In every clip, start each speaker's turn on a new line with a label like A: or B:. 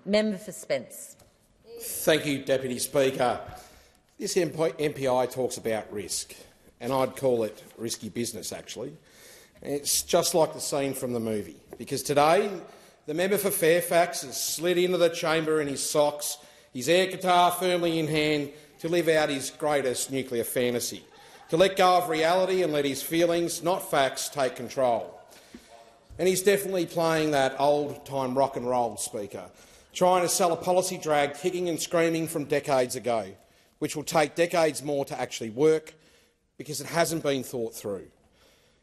A: Member for Spence.
B: Thank you, Deputy Speaker. This MPI talks about risk, and I'd call it risky business, actually. It's just like the scene from the movie, because today the member for Fairfax has slid into the chamber in his socks, his air guitar firmly in hand, to live out his greatest nuclear fantasy, to let go of reality and let his feelings, not facts, take control. And he's definitely playing that old-time rock and roll, Speaker, trying to sell a policy drag kicking and screaming from decades ago, which will take decades more to actually work because it hasn't been thought through.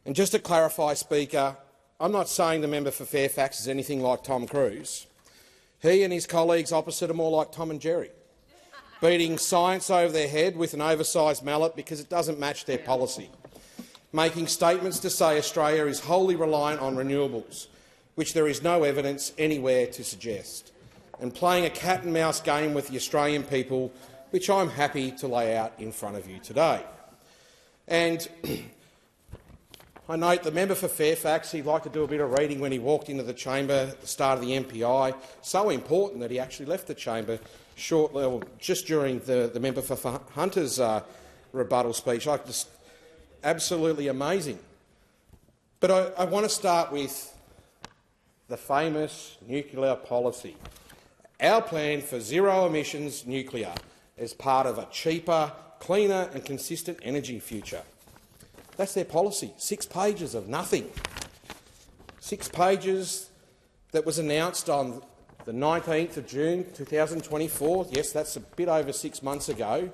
B: And just to clarify, Speaker, I'm not saying the member for Fairfax is anything like Tom Cruise. He and his colleagues opposite are more like Tom and Jerry, beating science over their head with an oversized mallet because it doesn't match their policy, making statements to say Australia is wholly reliant on renewables, which there is no evidence anywhere to suggest, and playing a cat-and-mouse game with the Australian people, which I'm happy to lay out in front of you today. And I note the member for Fairfax, he'd like to do a bit of reading when he walked into the chamber at the start of the MPI. So important that he actually left the chamber just during the member for Hunter's rebuttal speech. Just absolutely amazing. But I want to start with the famous nuclear policy. Our plan for zero-emissions nuclear as part of a cheaper, cleaner and consistent energy future. That's their policy. 6 pages of nothing. 6 pages that was announced on the 19th of June 2024. Yes, that's a bit over 6 months ago.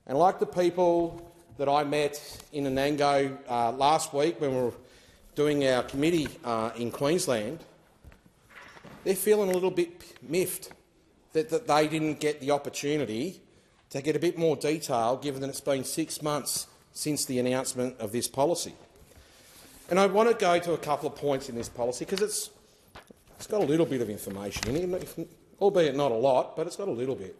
B: And like the people that I met in Anango last week when we were doing our committee in Queensland, they're feeling a little bit miffed that they didn't get the opportunity to get a bit more detail, given that it's been 6 months since the announcement of this policy. And I want to go to a couple of points in this policy because it's got a little bit of information in it, albeit not a lot, but it's got a little bit.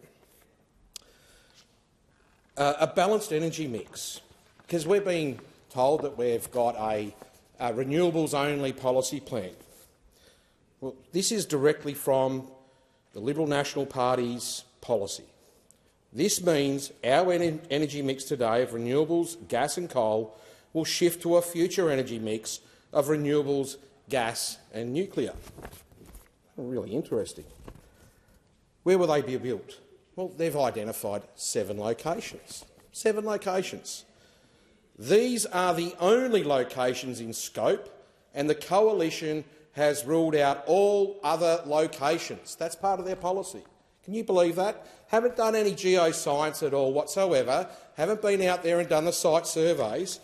B: A balanced energy mix, because we're being told that we've got a renewables-only policy plan. Well, this is directly from the Liberal National Party's policy. This means our energy mix today of renewables, gas and coal will shift to a future energy mix of renewables, gas and nuclear. Really interesting. Where will they be built? Well, they've identified 7 locations. 7 locations. These are the only locations in scope, and the coalition has ruled out all other locations. That's part of their policy. Can you believe that? Haven't done any geoscience at all whatsoever, haven't been out there and done the site surveys,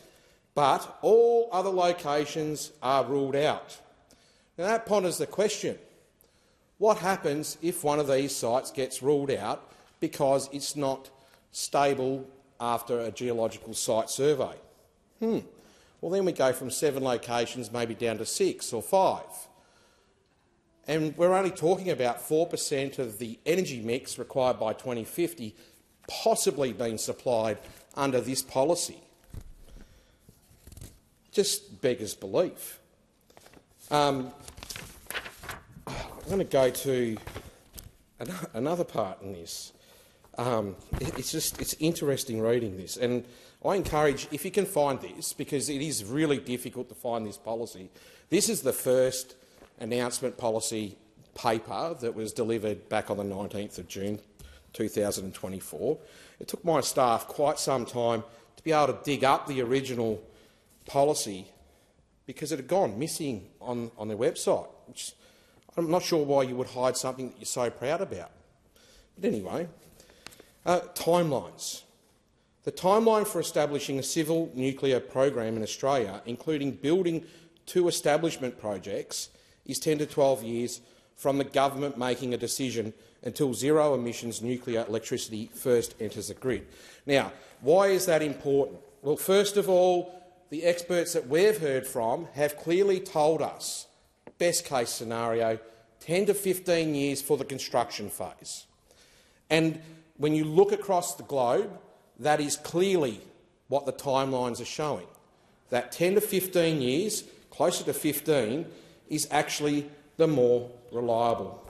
B: but all other locations are ruled out. Now that ponders the question, what happens if one of these sites gets ruled out because it's not stable after a geological site survey? Well, then we go from 7 locations maybe down to 6 or 5. And we're only talking about 4% of the energy mix required by 2050 possibly being supplied under this policy. Just beggars belief. I'm going to go to another part in this. It's interesting reading this, and I encourage, if you can find this, because it is really difficult to find this policy. This is the first announcement policy paper that was delivered back on the 19th of June 2024. It took my staff quite some time to be able to dig up the original policy because it had gone missing on their website, which I'm not sure why you would hide something that you're so proud about. But anyway, timelines. The timeline for establishing a civil nuclear program in Australia, including building 2 establishment projects, is 10 to 12 years from the government making a decision until zero-emissions nuclear electricity first enters the grid. Now, why is that important? Well, first of all, the experts that we've heard from have clearly told us, best-case scenario, 10 to 15 years for the construction phase. And when you look across the globe, that is clearly what the timelines are showing. That 10 to 15 years, closer to 15, is actually the more reliable